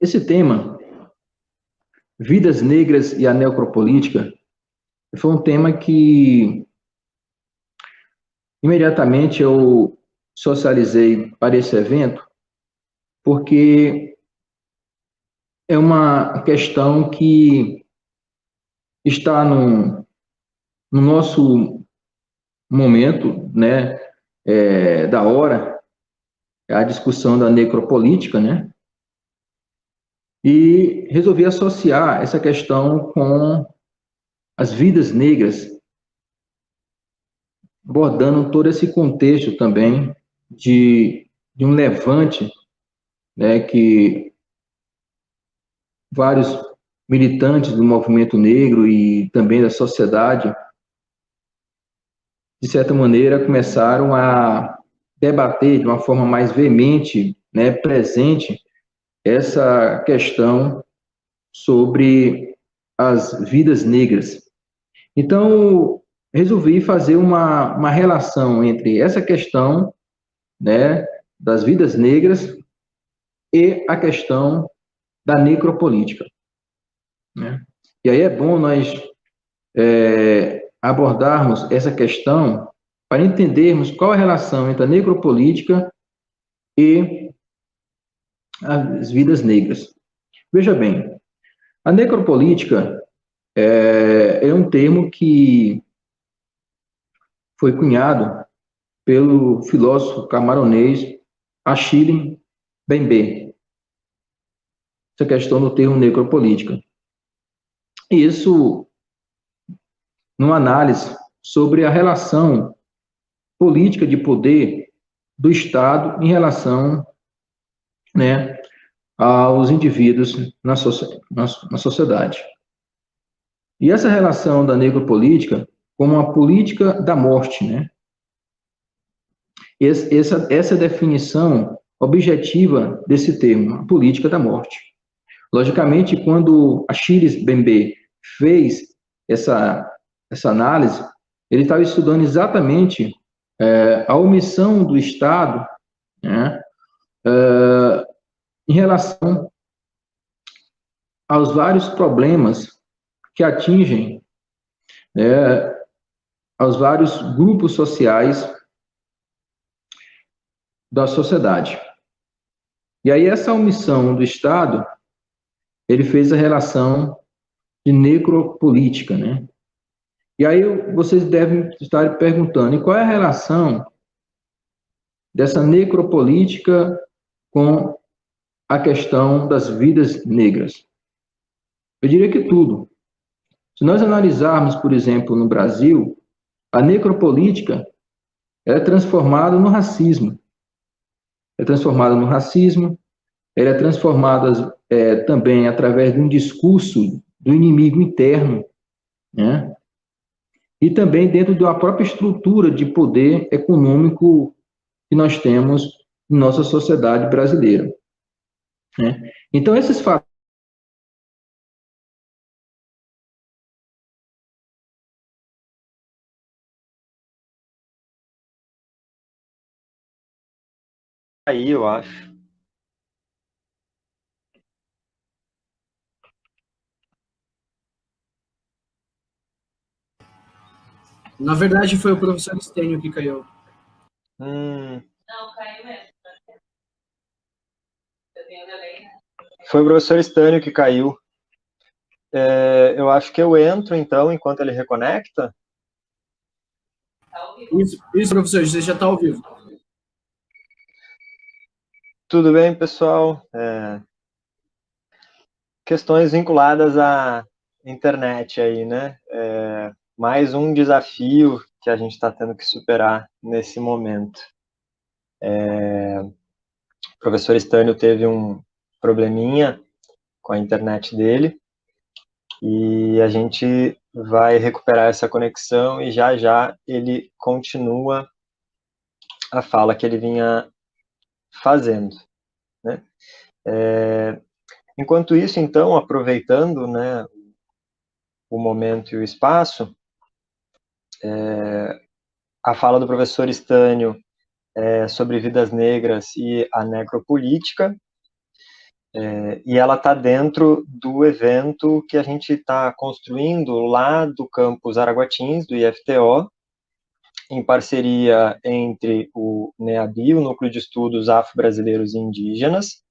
Esse tema, Vidas Negras e a Necropolítica, foi um tema que imediatamente eu socializei para esse evento, porque é uma questão que está no nosso momento, né, da hora, a discussão da necropolítica, né, e resolvi associar essa questão com as vidas negras, abordando todo esse contexto também de um levante, né, que vários militantes do movimento negro e também da sociedade, de certa maneira, começaram a debater de uma forma mais veemente, né, presente, essa questão sobre as vidas negras. Então, resolvi fazer uma relação entre essa questão, né, das vidas negras e a questão da necropolítica, né? E aí é bom nós abordarmos essa questão para entendermos qual é a relação entre a necropolítica e as vidas negras. Veja bem, a necropolítica é um termo que foi cunhado pelo filósofo camaronês Achille Mbembe, essa questão do termo necropolítica. E isso, numa análise sobre a relação política de poder do Estado em relação, né, aos indivíduos na sociedade. E essa relação da necropolítica como uma política da morte, né? Essa definição objetiva desse termo, a política da morte. Logicamente, quando Achilles Mbembe fez essa análise, ele estava estudando exatamente a omissão do Estado, né, em relação aos vários problemas que atingem, né, aos vários grupos sociais da sociedade. E aí essa omissão do Estado, ele fez a relação de necropolítica, né? E aí vocês devem estar perguntando, e qual é a relação dessa necropolítica com a questão das vidas negras? Eu diria que tudo. Se nós analisarmos, por exemplo, no Brasil, a necropolítica ela é transformada no racismo. É transformada no racismo, ela é transformada também através de um discurso do inimigo interno, né? E também dentro da própria estrutura de poder econômico que nós temos em nossa sociedade brasileira, né? Então, esses fatos Aí, eu acho. Na verdade, foi o professor Stênio que caiu. Não, caiu mesmo. Foi o professor Stênio que caiu. Eu acho que eu entro, então, enquanto ele reconecta. Isso, professor, você já está ao vivo. Tudo bem, pessoal? Questões vinculadas à internet aí, né? Mais um desafio que a gente está tendo que superar nesse momento. O professor Stênio teve um probleminha com a internet dele e a gente vai recuperar essa conexão e já já ele continua a fala que ele vinha fazendo, né? Enquanto isso, então, aproveitando, né, o momento e o espaço, a fala do professor Stênio sobre vidas negras e a necropolítica, E ela está dentro do evento que a gente está construindo lá do campus Araguatins, do IFTO, em parceria entre o NEABI, o Núcleo de Estudos Afro-Brasileiros e Indígenas,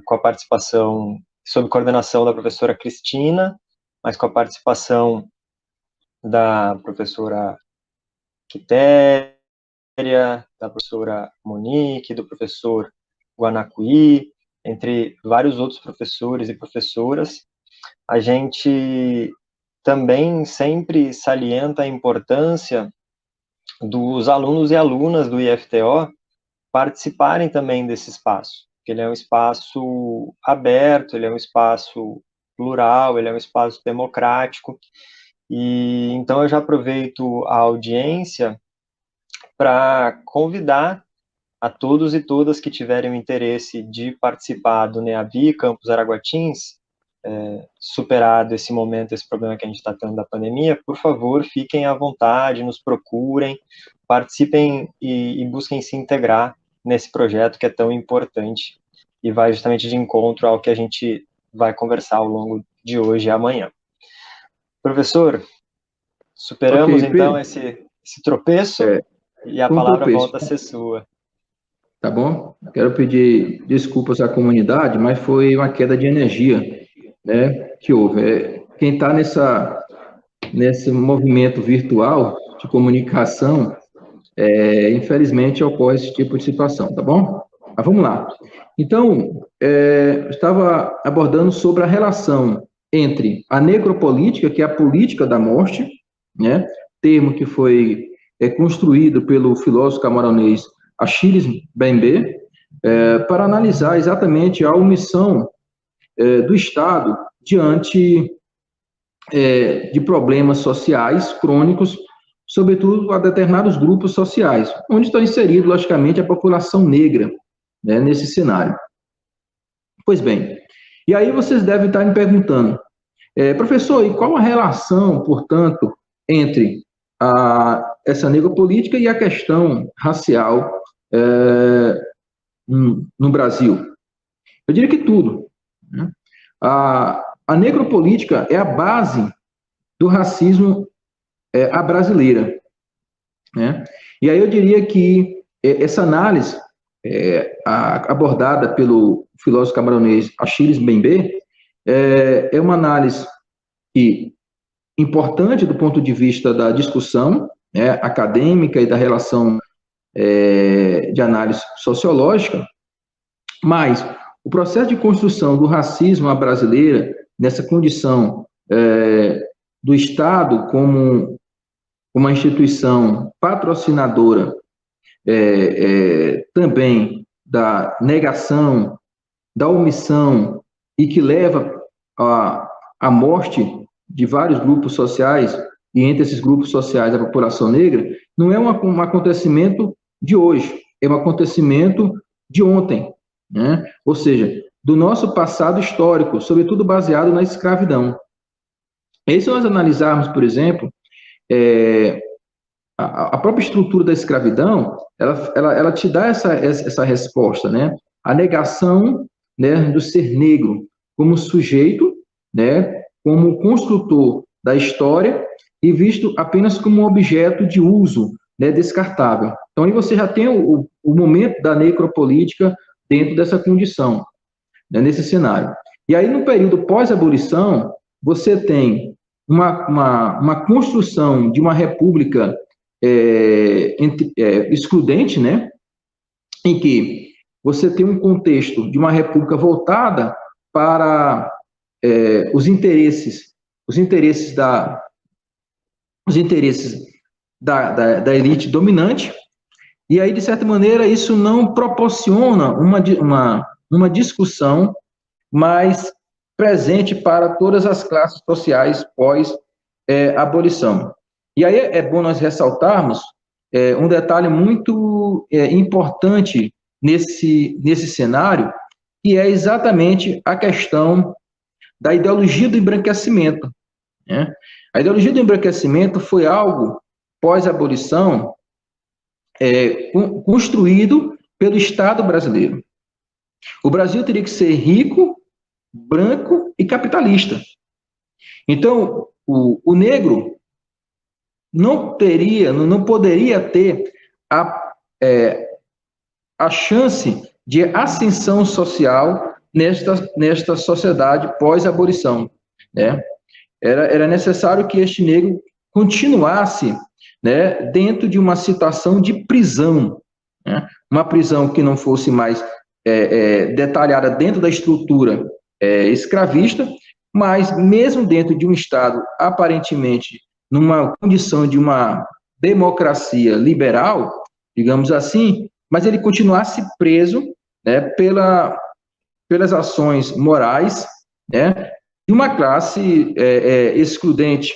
com a participação, sob coordenação da professora Cristina, mas com a participação da professora Quitéria, da professora Monique, do professor Guanacuí, entre vários outros professores e professoras. A gente também sempre salienta a importância dos alunos e alunas do IFTO participarem também desse espaço, porque ele é um espaço aberto, ele é um espaço plural, ele é um espaço democrático, e então eu já aproveito a audiência para convidar a todos e todas que tiverem o interesse de participar do NEABI Campus Araguatins, superado esse momento, esse problema que a gente está tendo da pandemia, por favor, fiquem à vontade, nos procurem, participem e busquem se integrar nesse projeto que é tão importante e vai justamente de encontro ao que a gente vai conversar ao longo de hoje e amanhã. Professor, superamos então esse tropeço e a palavra volta a ser sua. Tá bom? Quero pedir desculpas à comunidade, mas foi uma queda de energia, né, que houve. Quem está nesse movimento virtual de comunicação, infelizmente ocorre esse tipo de situação, tá bom? Mas vamos lá. Então, eu estava abordando sobre a relação entre a necropolítica, que é a política da morte, né, termo que foi construído pelo filósofo camaronês Achilles Mbembe, para analisar exatamente a omissão do Estado diante de problemas sociais crônicos, sobretudo a determinados grupos sociais, onde está inserido, logicamente, a população negra, né, nesse cenário. Pois bem, e aí vocês devem estar me perguntando, professor, e qual a relação, portanto, entre essa necropolítica e a questão racial no Brasil? Eu diria que tudo, né? A necropolítica é a base do racismo à brasileira, né? E aí eu diria que essa análise abordada pelo filósofo camaronês Achilles Mbembe é uma análise importante do ponto de vista da discussão acadêmica e da relação de análise sociológica, mas o processo de construção do racismo à brasileira, nessa condição do Estado como uma instituição patrocinadora também da negação, da omissão, e que leva à morte de vários grupos sociais, e entre esses grupos sociais a população negra, não é um acontecimento de hoje, é um acontecimento de ontem, né? Ou seja, do nosso passado histórico, sobretudo baseado na escravidão. E se nós analisarmos, por exemplo, a própria estrutura da escravidão, ela te dá essa resposta, né? A negação, né, do ser negro como sujeito, né, como construtor da história e visto apenas como um objeto de uso, né, descartável. Então, aí você já tem o momento da necropolítica dentro dessa condição, né, nesse cenário. E aí, no período pós-abolição, você tem uma construção de uma república excludente, né, em que você tem um contexto de uma república voltada para os interesses da elite dominante, e aí, de certa maneira, isso não proporciona uma discussão mais presente para todas as classes sociais pós-abolição. E aí é bom nós ressaltarmos um detalhe muito importante nesse cenário, que é exatamente a questão da ideologia do embranquecimento, né? A ideologia do embranquecimento foi algo, pós-abolição, construído pelo Estado brasileiro. O Brasil teria que ser rico, branco e capitalista. Então, o negro não poderia ter a chance de ascensão social nesta sociedade pós-abolição, né? Era necessário que este negro continuasse, né, dentro de uma situação de prisão, né? Uma prisão que não fosse mais detalhada dentro da estrutura escravista, mas mesmo dentro de um Estado aparentemente numa condição de uma democracia liberal, digamos assim, mas ele continuasse preso, né, pelas ações morais, né, de uma classe excludente,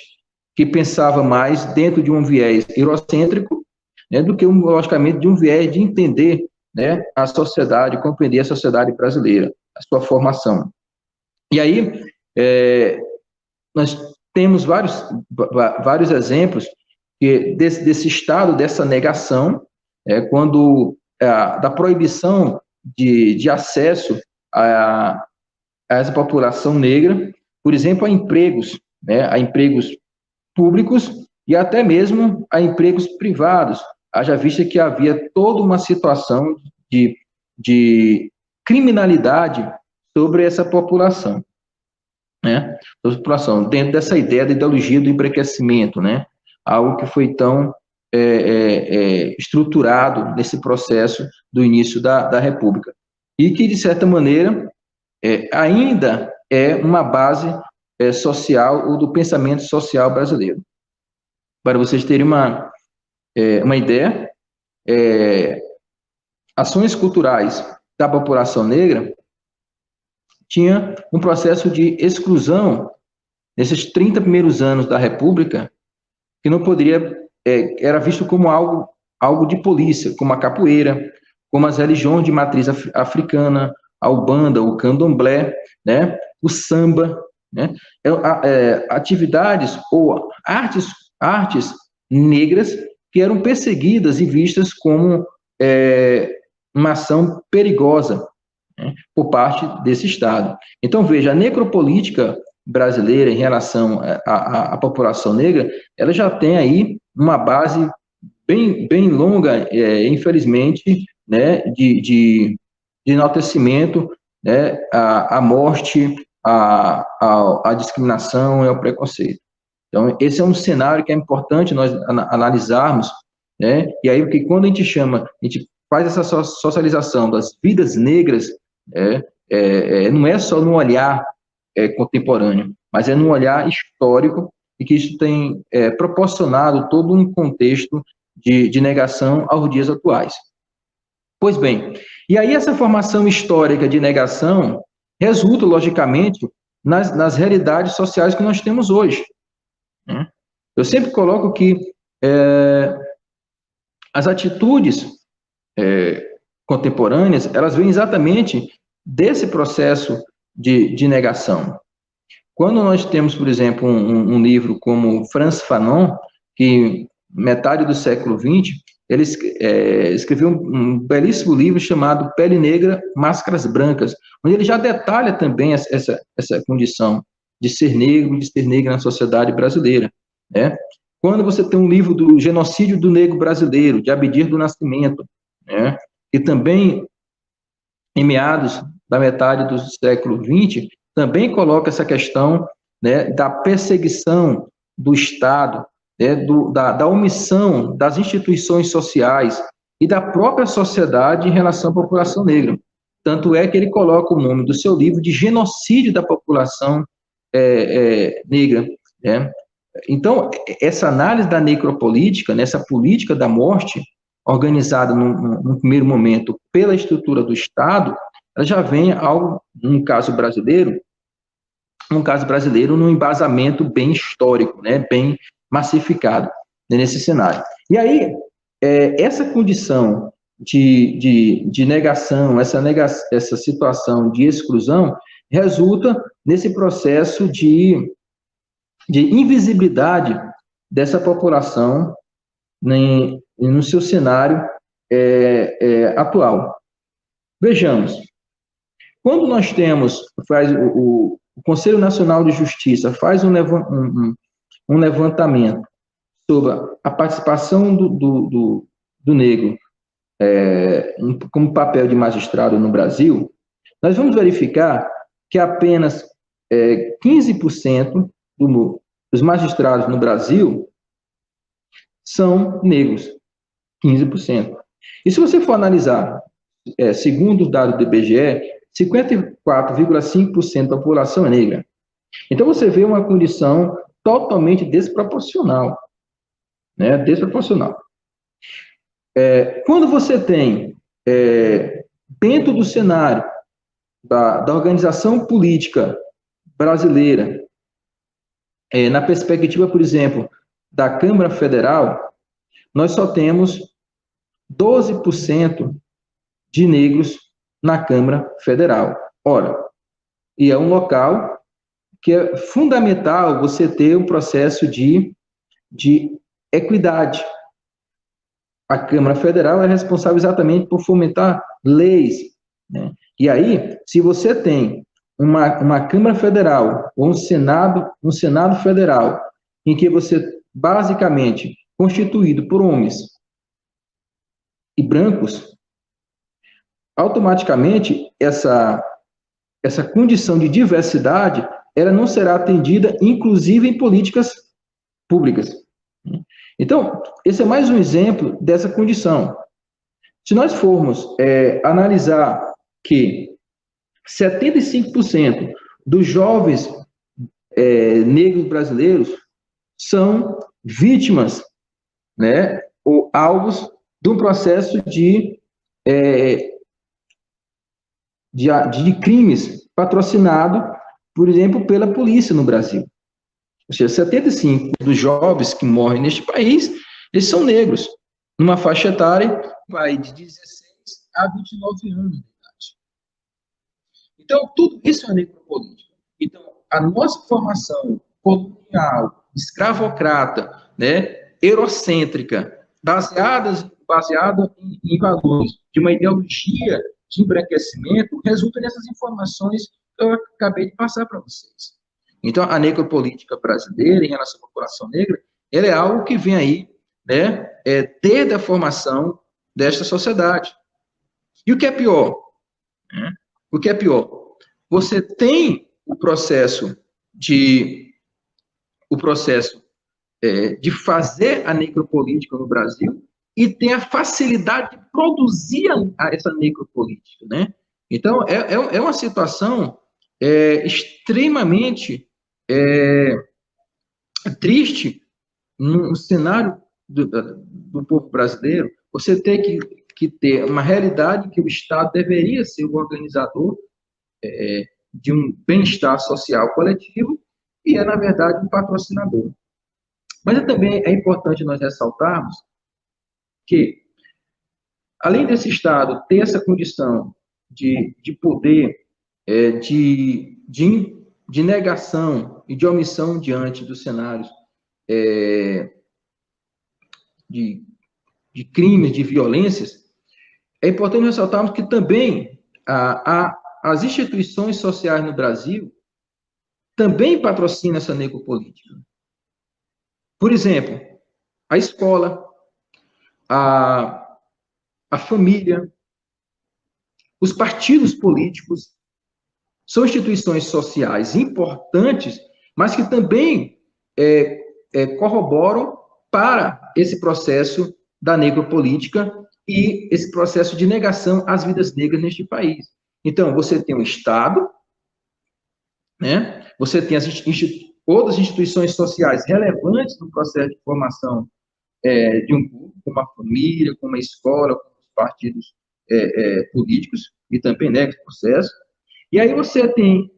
que pensava mais dentro de um viés eurocêntrico, né, do que, logicamente, de um viés de entender, né, a sociedade, compreender a sociedade brasileira, a sua formação. E aí, nós temos vários exemplos desse estado, dessa negação, quando da proibição de acesso a essa população negra, por exemplo, a empregos, né, a empregos públicos e até mesmo a empregos privados, haja vista que havia toda uma situação de criminalidade sobre essa população, né? População, dentro dessa ideia da ideologia do embranquecimento, né? Algo que foi tão estruturado nesse processo do início da República. E que, de certa maneira, ainda é uma base social ou do pensamento social brasileiro. Para vocês terem uma ideia, ações culturais da população negra tinha um processo de exclusão nesses 30 primeiros anos da República, que não poderia, era visto como algo de polícia, como a capoeira, como as religiões de matriz africana, a Umbanda, o Candomblé, né, o samba, né, atividades ou artes negras que eram perseguidas e vistas como uma ação perigosa, né, por parte desse Estado. Então, veja, a necropolítica brasileira em relação à população negra, ela já tem aí uma base bem longa, infelizmente, né, de enaltecimento, né, à morte, à discriminação e ao preconceito. Então, esse é um cenário que é importante nós analisarmos, né, e aí, porque quando a gente faz essa socialização das vidas negras, não é só no olhar contemporâneo, mas é num olhar histórico, e que isso tem proporcionado todo um contexto de negação aos dias atuais. Pois bem, e aí essa formação histórica de negação resulta, logicamente, nas realidades sociais que nós temos hoje, né? Eu sempre coloco que as atitudes contemporâneas, elas vêm exatamente desse processo de negação. Quando nós temos, por exemplo, um livro como Frantz Fanon, que metade do século XX, ele escreveu um belíssimo livro chamado Pele Negra, Máscaras Brancas, onde ele já detalha também essa condição de ser negro, de ser negra na sociedade brasileira, né? Quando você tem um livro do Genocídio do Negro Brasileiro, de Abdir do Nascimento, né, que também, em meados da metade do século XX, também coloca essa questão, né, da perseguição do Estado, né, da omissão das instituições sociais e da própria sociedade em relação à população negra. Tanto é que ele coloca o nome do seu livro de Genocídio da População Negra, né? Então, essa análise da necropolítica, nessa política da morte, organizada no primeiro momento pela estrutura do Estado, ela já vem num caso brasileiro, num embasamento bem histórico, né, bem massificado nesse cenário. E aí, essa condição de negação, essa situação de exclusão, resulta nesse processo de invisibilidade dessa população no seu cenário atual. Vejamos, quando nós temos, o Conselho Nacional de Justiça faz um levantamento sobre a participação do negro como papel de magistrado no Brasil, nós vamos verificar que apenas 15% dos magistrados no Brasil são negros. 15%. E se você for analisar, segundo os dados do IBGE, 54,5% da população é negra. Então, você vê uma condição totalmente desproporcional. Né? Desproporcional. Quando você tem, dentro do cenário da organização política brasileira, na perspectiva, por exemplo, da Câmara Federal, nós só temos 12% de negros na Câmara Federal. Ora, e é um local que é fundamental você ter um processo de equidade. A Câmara Federal é responsável exatamente por fomentar leis, né? E aí, se você tem uma Câmara Federal ou um Senado Federal, em que você, basicamente, constituído por homens e brancos, automaticamente, essa condição de diversidade, ela não será atendida, inclusive em políticas públicas. Então, esse é mais um exemplo dessa condição. Se nós formos analisar que 75% dos jovens negros brasileiros são vítimas, né, ou alvos de um processo de crimes patrocinado, por exemplo, pela polícia no Brasil. Ou seja, 75% dos jovens que morrem neste país, eles são negros, numa faixa etária vai de 16 a 29 anos de idade. Então, tudo isso é necropolítica. Então, a nossa formação colonial, escravocrata, né, eurocêntrica, baseada em valores de uma ideologia de embranquecimento, resulta nessas informações que eu acabei de passar para vocês. Então, a necropolítica brasileira em relação à população negra, ela é algo que vem aí, né, desde a formação desta sociedade. E o que é pior? Né? O que é pior? Você tem o processo de fazer a necropolítica no Brasil e tem a facilidade de produzir essa necropolítica, né? Então, é uma situação extremamente triste no cenário do povo brasileiro, você tem que ter uma realidade que o Estado deveria ser o organizador de um bem-estar social coletivo e na verdade, um patrocinador. Mas também é importante nós ressaltarmos que, além desse Estado ter essa condição de poder, de negação e de omissão diante dos cenários de crimes, de violências, é importante ressaltarmos que também as instituições sociais no Brasil também patrocinam essa necropolítica. Por exemplo, a escola, a família, os partidos políticos são instituições sociais importantes, mas que também corroboram para esse processo da necropolítica e esse processo de negação às vidas negras neste país. Então, você tem o Estado, né? Você tem outras instituições sociais relevantes no processo de formação de um público, como a família, como a escola, como os partidos políticos, e também nega esse processo. E aí você tem,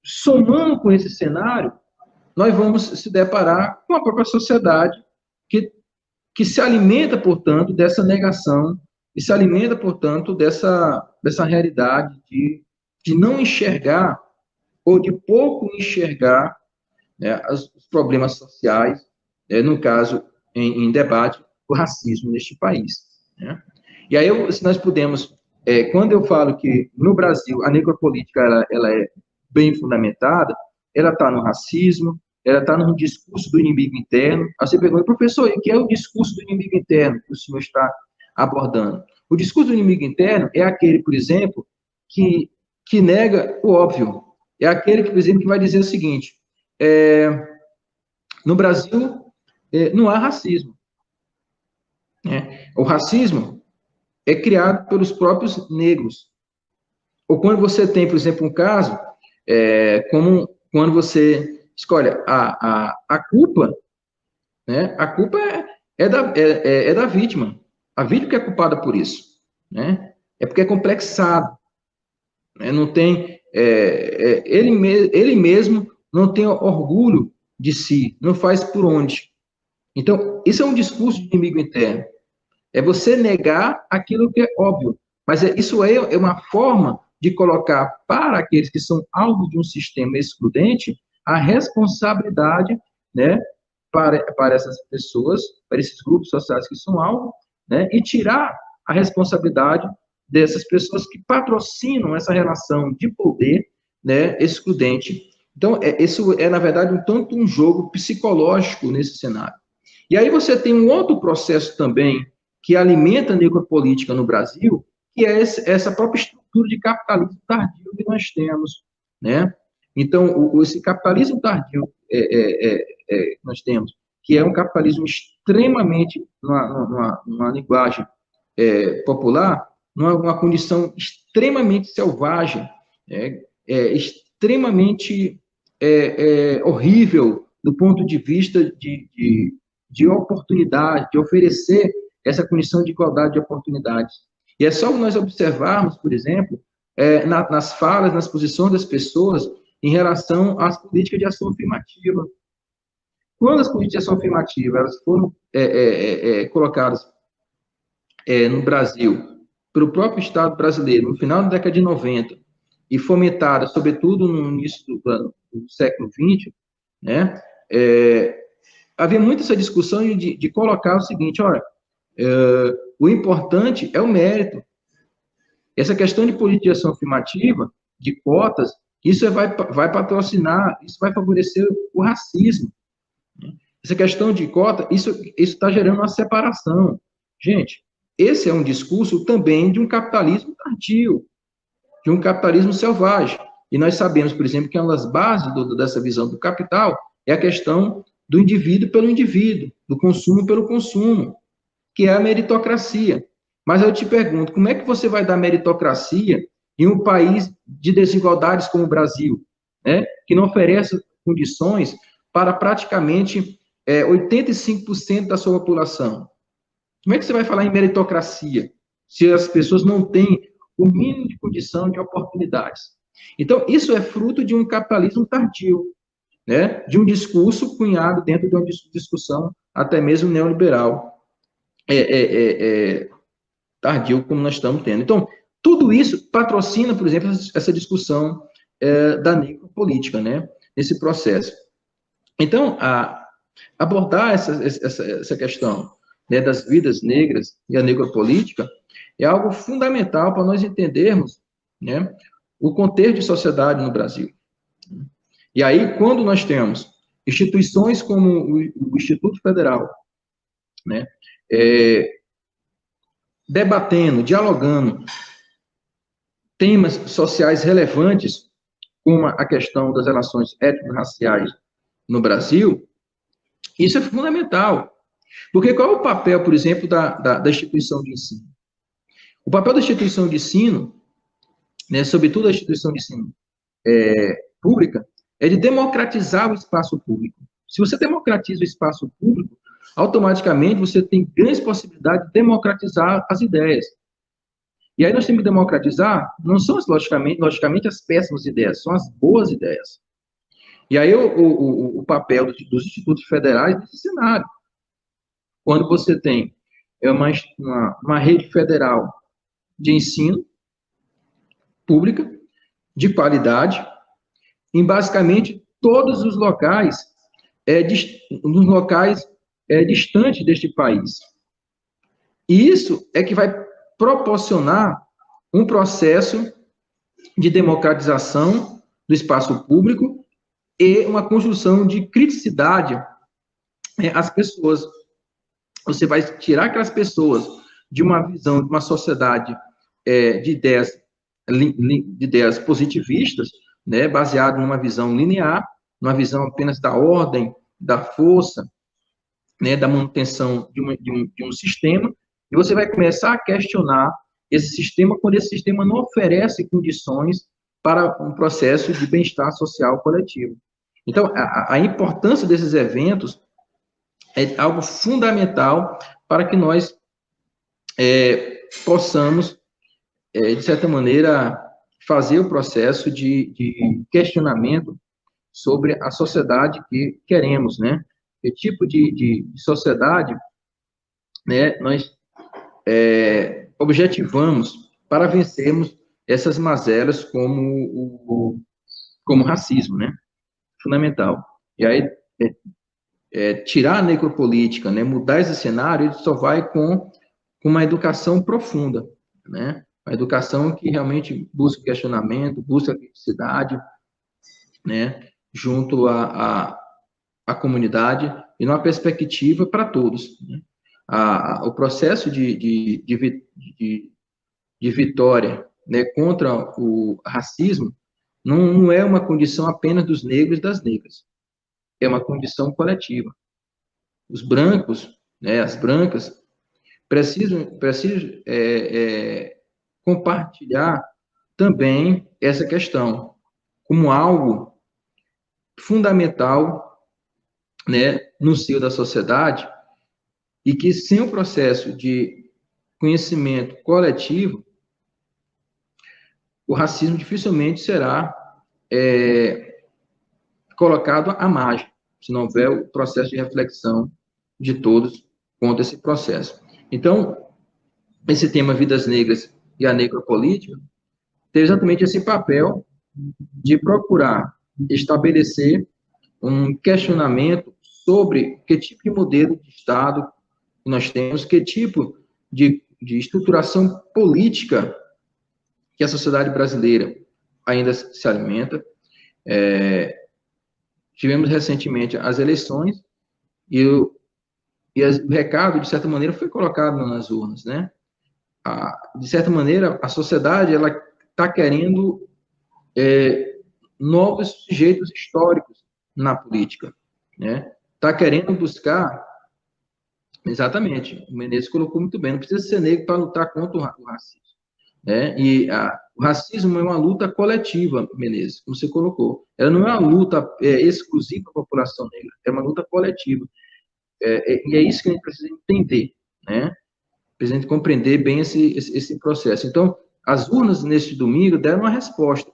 somando com esse cenário, nós vamos se deparar com a própria sociedade que se alimenta, portanto, dessa negação, e se alimenta, portanto, dessa realidade de não enxergar, ou de pouco enxergar, né, os problemas sociais, no caso, em debate, o racismo neste país. Né? E aí, se nós podemos quando eu falo que no Brasil a necropolítica ela é bem fundamentada, ela está no racismo, ela está no discurso do inimigo interno. Aí você pergunta, professor, o que é o discurso do inimigo interno que o senhor está abordando? O discurso do inimigo interno é aquele, por exemplo, que nega o óbvio. É aquele que, por exemplo, que vai dizer o seguinte, no Brasil não há racismo. O racismo é criado pelos próprios negros. Ou quando você tem, por exemplo, um caso, como quando você escolhe a culpa, né? A culpa é da vítima. A vítima que é culpada por isso, né? É porque é complexado, né? Não tem, ele mesmo não tem orgulho de si, não faz por onde. Então, isso é um discurso de inimigo interno. É você negar aquilo que é óbvio. Mas isso é uma forma de colocar para aqueles que são alvo de um sistema excludente a responsabilidade, né, para essas pessoas, para esses grupos sociais que são alvo, né, e tirar a responsabilidade dessas pessoas que patrocinam essa relação de poder, né, excludente. Então, isso é, na verdade, um jogo psicológico nesse cenário. E aí você tem um outro processo também que alimenta a necropolítica no Brasil, que é essa própria estrutura de capitalismo tardio que nós temos, né? Então, esse capitalismo tardio que nós temos, que é um capitalismo extremamente, numa linguagem popular, numa condição extremamente selvagem, extremamente horrível do ponto de vista de oportunidade, de oferecer essa condição de igualdade de oportunidades. E é só nós observarmos, por exemplo, nas falas, nas posições das pessoas em relação às políticas de ação afirmativa. Quando as políticas de ação afirmativa elas foram colocadas no Brasil, pelo próprio Estado brasileiro, no final da década de 90, e fomentadas, sobretudo no início do século XX, né, havia muito essa discussão de colocar o seguinte, olha, o importante é o mérito. Essa questão de política de ação afirmativa, de cotas, isso vai patrocinar, isso vai favorecer o racismo. Essa questão de cota, isso está gerando uma separação. Gente, esse é um discurso também de um capitalismo tardio, de um capitalismo selvagem. E nós sabemos, por exemplo, que uma das bases dessa visão do capital é a questão do indivíduo pelo indivíduo, do consumo pelo consumo, que é a meritocracia. Mas eu te pergunto, como é que você vai dar meritocracia em um país de desigualdades como o Brasil, né, que não oferece condições para praticamente 85% da sua população? Como é que você vai falar em meritocracia se as pessoas não têm o mínimo de condição de oportunidades? Então, isso é fruto de um capitalismo tardio, né, de um discurso cunhado dentro de uma discussão até mesmo neoliberal, tardio, como nós estamos tendo. Então, tudo isso patrocina, por exemplo, essa discussão da necropolítica, né, nesse processo. Então, abordar essa questão, né, das vidas negras e a necropolítica é algo fundamental para nós entendermos, né, o contexto de sociedade no Brasil. E aí, quando nós temos instituições como o Instituto Federal, né, debatendo, dialogando temas sociais relevantes, como a questão das relações étnico-raciais no Brasil, isso é fundamental. Porque qual é o papel, por exemplo, da instituição de ensino? O papel da instituição de ensino, né, sobretudo a instituição de ensino pública, é de democratizar o espaço público. Se você democratiza o espaço público, automaticamente você tem grandes possibilidades de democratizar as ideias. E aí nós temos que democratizar, não são, logicamente as péssimas ideias, são as boas ideias. E aí o papel dos institutos federais nesse cenário. Quando você tem uma rede federal de ensino pública, de qualidade, em basicamente todos os locais, distantes deste país. E isso é que vai proporcionar um processo de democratização do espaço público e uma construção de criticidade às pessoas. Você vai tirar aquelas pessoas de uma visão, de uma sociedade de ideias positivistas, né, baseado numa visão linear, numa visão apenas da ordem, da força, né, da manutenção de um sistema, e você vai começar a questionar esse sistema quando esse sistema não oferece condições para um processo de bem-estar social coletivo. Então, a importância desses eventos é algo fundamental para que nós possamos, de certa maneira, fazer o processo de questionamento sobre a sociedade que queremos, né? Que tipo de sociedade, né, nós objetivamos para vencermos essas mazelas como racismo, né? Fundamental. E aí, tirar a necropolítica, né, mudar esse cenário, ele só vai com uma educação profunda, né? Uma educação que realmente busca questionamento, busca criticidade, né, junto à comunidade e numa perspectiva para todos, né? O processo de vitória, né, contra o racismo não é uma condição apenas dos negros e das negras, é uma condição coletiva. Os brancos, né, as brancas, precisam compartilhar também essa questão como algo fundamental, né, no seio da sociedade, e que sem o processo de conhecimento coletivo, o racismo dificilmente será colocado à margem, se não houver o processo de reflexão de todos contra esse processo. Então, esse tema Vidas Negras e a Necropolítica tem exatamente esse papel de procurar estabelecer um questionamento sobre que tipo de modelo de Estado nós temos, que tipo de estruturação política que a sociedade brasileira ainda se alimenta. Tivemos recentemente as eleições e o recado, de certa maneira, foi colocado nas urnas, né? De certa maneira, a sociedade ela está querendo novos sujeitos históricos na política, né? Está querendo buscar, exatamente, o Menezes colocou muito bem, não precisa ser negro para lutar contra o racismo, né? E o racismo é uma luta coletiva, Menezes, como você colocou. Ela não é uma luta exclusiva da população negra, é uma luta coletiva. E é isso que a gente precisa entender, né? Precisa compreender bem esse processo. Então, as urnas neste domingo deram uma resposta,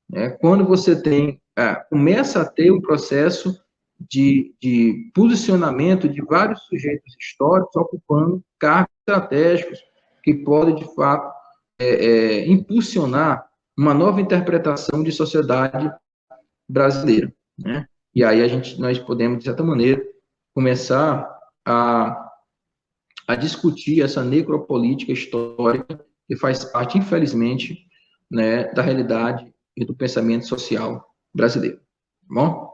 né? Quando você começa a ter um processo de posicionamento de vários sujeitos históricos ocupando cargos estratégicos que podem, de fato, impulsionar uma nova interpretação de sociedade brasileira, né? E aí nós podemos, de certa maneira, começar a discutir essa necropolítica histórica que faz parte, infelizmente, né, da realidade e do pensamento social brasileiro. Tá bom?